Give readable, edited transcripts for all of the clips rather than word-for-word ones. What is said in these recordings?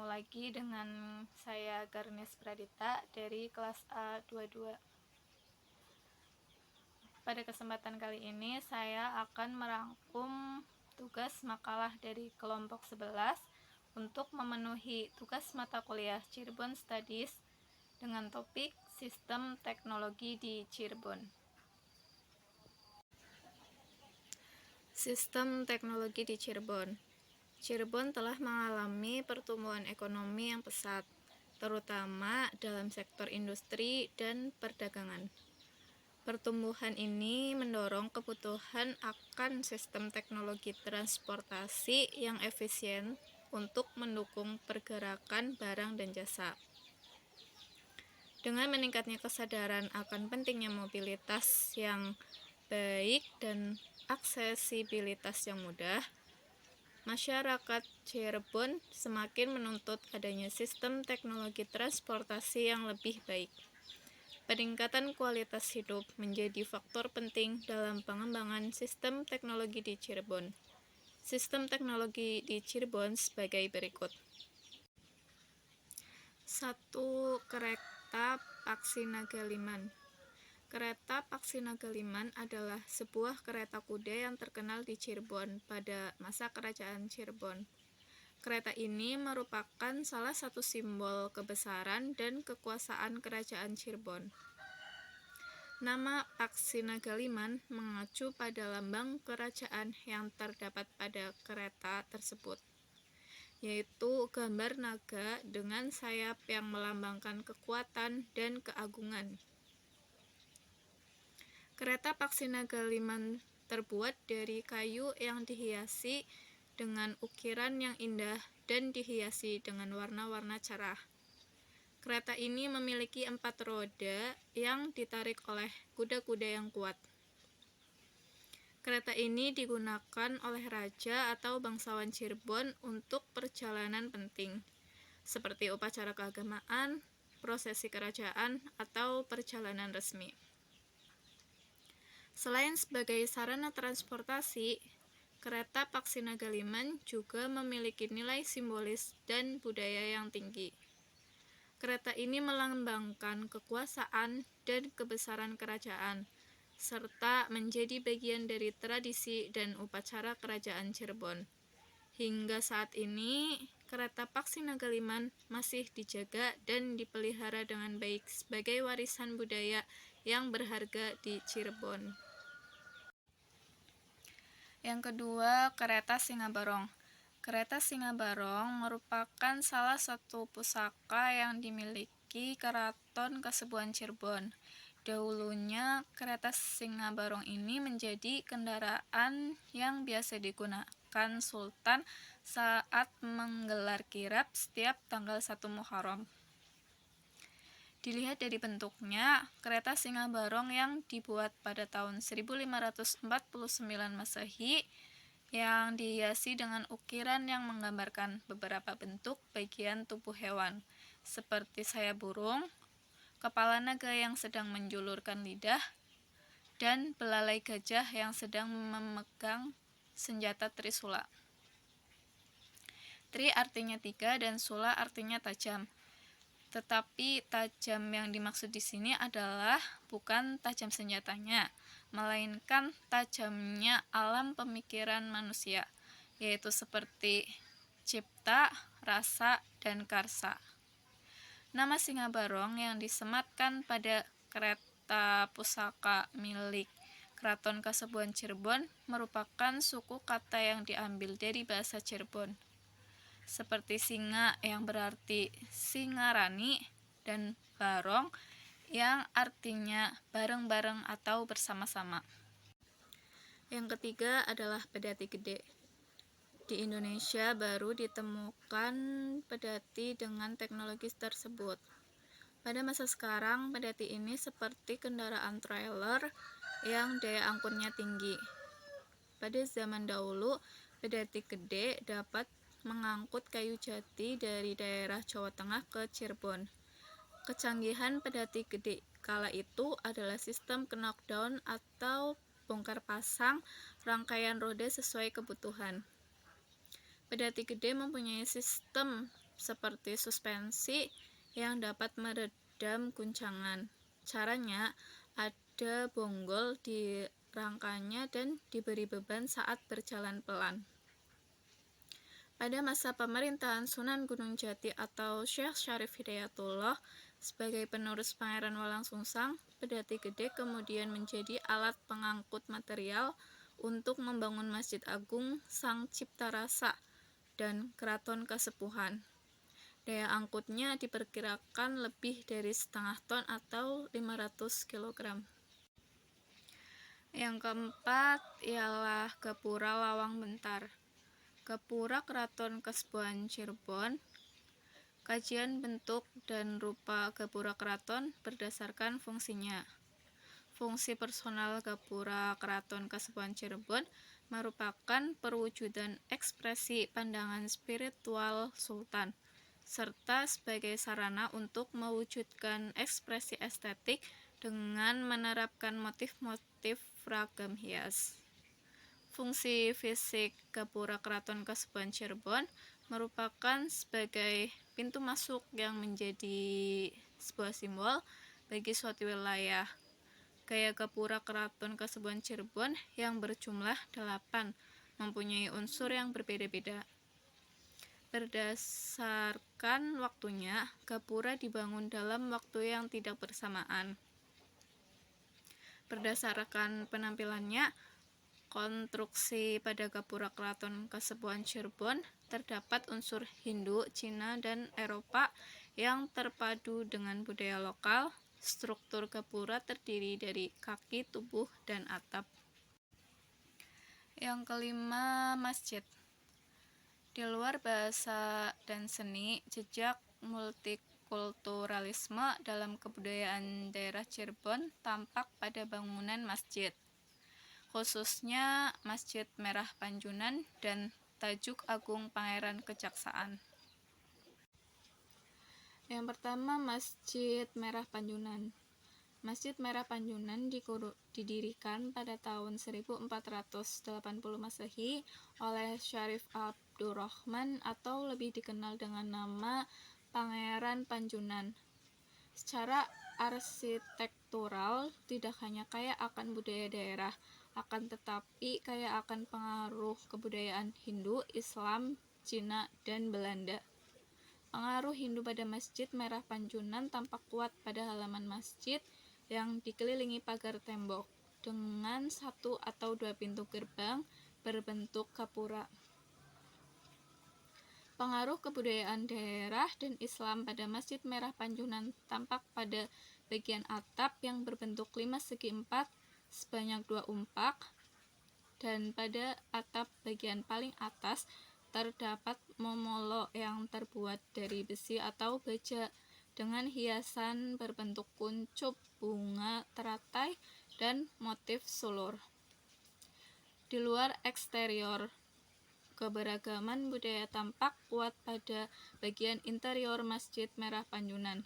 bertemu lagi dengan saya Garnes Pradita dari kelas A22. Pada kesempatan kali ini saya akan merangkum tugas makalah dari kelompok 11 untuk memenuhi tugas mata kuliah Cirebon Studies dengan topik Sistem Teknologi di Cirebon. Sistem teknologi di Cirebon. Cirebon telah mengalami pertumbuhan ekonomi yang pesat, terutama dalam sektor industri dan perdagangan. Pertumbuhan ini mendorong kebutuhan akan sistem teknologi transportasi yang efisien untuk mendukung pergerakan barang dan jasa. Dengan meningkatnya kesadaran akan pentingnya mobilitas yang baik dan aksesibilitas yang mudah, masyarakat Cirebon semakin menuntut adanya sistem teknologi transportasi yang lebih baik. Peningkatan kualitas hidup menjadi faktor penting dalam pengembangan sistem teknologi di Cirebon. Sistem teknologi di Cirebon sebagai berikut. 1. Kereta Paksi Nagaliman. Kereta Paksi Nagaliman adalah sebuah kereta kuda yang terkenal di Cirebon pada masa Kerajaan Cirebon. Kereta ini merupakan salah satu simbol kebesaran dan kekuasaan Kerajaan Cirebon. Nama Paksi Nagaliman mengacu pada lambang kerajaan yang terdapat pada kereta tersebut, yaitu gambar naga dengan sayap yang melambangkan kekuatan dan keagungan. Kereta Paksi Nagaliman terbuat dari kayu yang dihiasi dengan ukiran yang indah dan dihiasi dengan warna-warna cerah. Kereta ini memiliki 4 roda yang ditarik oleh kuda-kuda yang kuat. Kereta ini digunakan oleh raja atau bangsawan Cirebon untuk perjalanan penting, seperti upacara keagamaan, prosesi kerajaan, atau perjalanan resmi. Selain sebagai sarana transportasi, kereta Paksi Nagaliman juga memiliki nilai simbolis dan budaya yang tinggi. Kereta ini melambangkan kekuasaan dan kebesaran kerajaan, serta menjadi bagian dari tradisi dan upacara kerajaan Cirebon. Hingga saat ini, kereta Paksi Nagaliman masih dijaga dan dipelihara dengan baik sebagai warisan budaya yang berharga di Cirebon. Yang kedua, kereta Singabarong. Kereta Singabarong merupakan salah satu pusaka yang dimiliki Keraton Kasepuhan Cirebon. Dahulunya, kereta Singabarong ini menjadi kendaraan yang biasa digunakan Sultan saat menggelar kirab setiap tanggal 1 Muharram. Dilihat dari bentuknya, kereta Singabarong yang dibuat pada tahun 1549 Masehi yang dihiasi dengan ukiran yang menggambarkan beberapa bentuk bagian tubuh hewan, seperti sayap burung, kepala naga yang sedang menjulurkan lidah, dan belalai gajah yang sedang memegang senjata trisula. Tri artinya 3 dan sula artinya tajam. Tetapi tajam yang dimaksud di sini adalah bukan tajam senjatanya, melainkan tajamnya alam pemikiran manusia, yaitu seperti cipta, rasa, dan karsa. Nama Singabarong yang disematkan pada kereta pusaka milik Keraton Kasepuhan Cirebon merupakan suku kata yang diambil dari bahasa Cirebon, seperti singa yang berarti singarani dan barong yang artinya bareng-bareng atau bersama-sama. Yang ketiga adalah pedati gede. Di Indonesia baru ditemukan pedati dengan teknologi tersebut. Pada masa sekarang, pedati ini seperti kendaraan trailer yang daya angkutnya tinggi. Pada zaman dahulu, pedati gede dapat mengangkut kayu jati dari daerah Jawa Tengah ke Cirebon. Kecanggihan pedati gede kala itu adalah sistem knockdown atau bongkar pasang rangkaian roda sesuai kebutuhan. Pedati gede mempunyai sistem seperti suspensi yang dapat meredam guncangan. Caranya, ada bonggol di rangkanya dan diberi beban saat berjalan pelan. Pada masa pemerintahan Sunan Gunung Jati atau Syekh Syarif Hidayatullah sebagai penerus Pangeran Walangsungsang, Pedati Gede kemudian menjadi alat pengangkut material untuk membangun Masjid Agung Sang Cipta Rasa dan Keraton Kasepuhan. Daya angkutnya diperkirakan lebih dari setengah ton atau 500 kg. Yang keempat ialah Gapura Lawang Bentar. Gapura Keraton Kasepuhan Cirebon. Kajian bentuk dan rupa gapura keraton berdasarkan fungsinya. Fungsi personal Gapura Keraton Kasepuhan Cirebon merupakan perwujudan ekspresi pandangan spiritual Sultan, serta sebagai sarana untuk mewujudkan ekspresi estetik dengan menerapkan motif-motif ragam hias. Fungsi fisik Gapura Keraton Kasepuhan Cirebon merupakan sebagai pintu masuk yang menjadi sebuah simbol bagi suatu wilayah. Gaya Gapura Keraton Kasepuhan Cirebon yang berjumlah 8 mempunyai unsur yang berbeda-beda. Berdasarkan waktunya, gapura dibangun dalam waktu yang tidak bersamaan. Berdasarkan penampilannya, konstruksi pada gapura Keraton Kasepuhan Cirebon terdapat unsur Hindu, Cina, dan Eropa yang terpadu dengan budaya lokal. Struktur gapura terdiri dari kaki, tubuh, dan atap. Yang kelima, masjid. Di luar bahasa dan seni, jejak multikulturalisme dalam kebudayaan daerah Cirebon tampak pada bangunan masjid, khususnya Masjid Merah Panjunan dan Tajuk Agung Pangeran Kejaksaan. Yang pertama, Masjid Merah Panjunan. Masjid Merah Panjunan didirikan pada tahun 1480 Masehi oleh Syarif Abdurrahman atau lebih dikenal dengan nama Pangeran Panjunan. Secara arsitektural tidak hanya kaya akan budaya daerah, akan tetapi kaya akan pengaruh kebudayaan Hindu, Islam, Cina, dan Belanda. Pengaruh Hindu pada Masjid Merah Panjunan tampak kuat pada halaman masjid yang dikelilingi pagar tembok dengan 1 atau 2 pintu gerbang berbentuk gapura. Pengaruh kebudayaan daerah dan Islam pada Masjid Merah Panjunan tampak pada bagian atap yang berbentuk 5 segi 4 sebanyak 2 umpak, dan pada atap bagian paling atas terdapat momolo yang terbuat dari besi atau baja dengan hiasan berbentuk kuncup, bunga teratai, dan motif sulur. Di luar eksterior, keberagaman budaya tampak kuat pada bagian interior Masjid Merah Panjunan.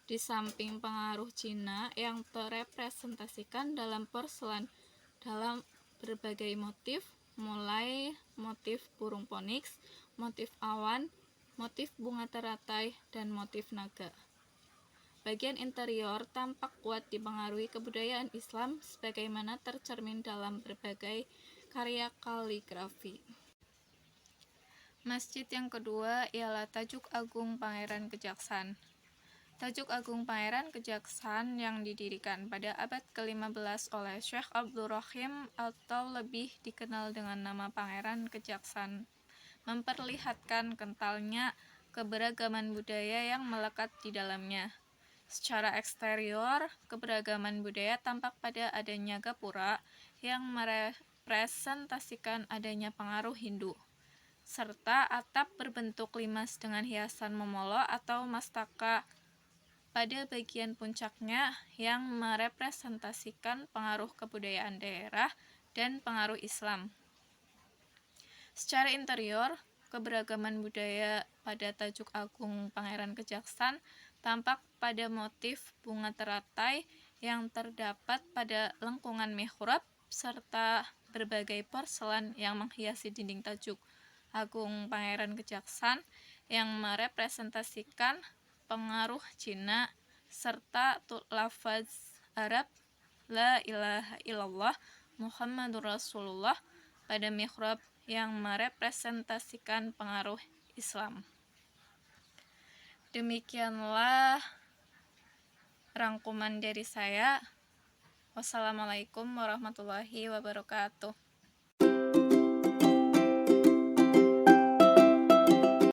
Di samping pengaruh Cina yang terrepresentasikan dalam porselen dalam berbagai motif, mulai motif burung phoenix, motif awan, motif bunga teratai, dan motif naga. Bagian interior tampak kuat dipengaruhi kebudayaan Islam sebagaimana tercermin dalam berbagai karya kaligrafi. Masjid yang kedua ialah Tajuk Agung Pangeran Kejaksaan. Tajuk Agung Pangeran Kejaksaan yang didirikan pada abad ke-15 oleh Syekh Abdurrahim atau lebih dikenal dengan nama Pangeran Kejaksaan memperlihatkan kentalnya keberagaman budaya yang melekat di dalamnya. Secara eksterior, keberagaman budaya tampak pada adanya gapura yang merepresentasikan adanya pengaruh Hindu, serta atap berbentuk limas dengan hiasan momolo atau mastaka pada bagian puncaknya yang merepresentasikan pengaruh kebudayaan daerah dan pengaruh Islam. Secara interior, keberagaman budaya pada Tajuk Agung Pangeran Kejaksaan tampak pada motif bunga teratai yang terdapat pada lengkungan mihrab serta berbagai porselen yang menghiasi dinding Tajuk Agung Pangeran Kejaksaan yang merepresentasikan pengaruh Cina serta lafaz Arab La ilaha illallah Muhammadur Rasulullah pada mihrab yang merepresentasikan pengaruh Islam. Demikianlah rangkuman dari saya. Wassalamualaikum warahmatullahi wabarakatuh.